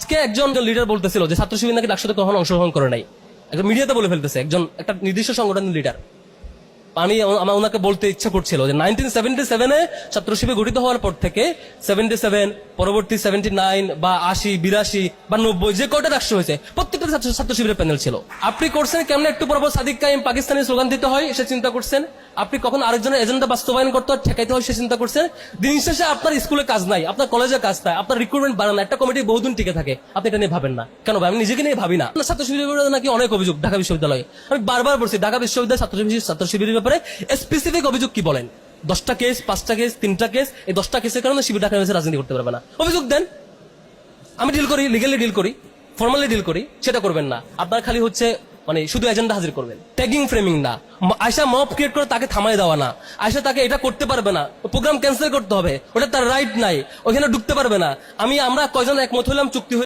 আজকে একজন লিডার বলতেছিল যে ছাত্র শিবির নাকি ডাকসুতে কখনো অংশগ্রহণ করে নাই, একজন মিডিয়াতে বলে ফেলতেছে, একজন একটা নির্দিষ্ট সংগঠনের লিডার। আমার ওনাকে বলতে ইচ্ছা করছিল যে 1977-এ ছাত্র শিবির গঠিত হওয়ার পর থেকে 77 পরবর্তী 79 বা 80 82 বা 90 যে কয়টা রাষ্ট্র হয়েছে প্রত্যেকটা ছাত্র শিবিরের প্যানেল ছিল। আপনি করছেন কেমনে একটু পর সাদিক কাইম পাকিস্তানি স্লোগান দিতে হয় সে চিন্তা করছেন, আপনি কখন আরেকজনের এজেন্ডা বাস্তবায়ন করতে হয় ঠেকাইতে হয় সে চিন্তা করছেন। দিন শেষে আপনার স্কুলে কাজ নাই, আপনার কলেজে কাজ নাই, আপনার রিক্রুটমেন্ট বাড়ানো, একটা কমিটি বহুদিন টিকে থাকে, আপনি এটা নিয়ে ভাবেন না কেন? ভাই আমি নিজেকে নিয়ে ভাবি না। ছাত্র শিবিরের নাকি অনেক অভিযোগ ঢাকা বিশ্ববিদ্যালয়ে, আমি বারবার বলছি ঢাকা বিশ্ববিদ্যালয় ছাত্র শিবিরের ব্যাপারে স্পেসিফিক অভিযোগ কি বলেন? 10টা কেস, 5টা কেস, 3টা কেস, এই 10টা কেসের কারণে শিবির ঢাকা ইউনিভার্সিটি রাজনীতি করতে পারবে না। অভিযোগ দেন, আমি ডিল করি, লিগালি ডিল করি, ফর্মালি ডিল করি, সেটা করবেন না। আপনার খালি হচ্ছে মানে শুধু এজেন্ডা হাজির করবেন, ট্যাগিং ফ্রেমিং না। আয়সা মব ক্রিয়েট করে তাকে থামাই দেওয়া না, আয়সা তাকে এটা করতে পারবে না, প্রোগ্রাম ক্যান্সেল করতে হবে, ওটা তার রাইট নাই, ওখানে ঢুকতে পারবে না। আমরা কয়জন একমত হলাম, চুক্তি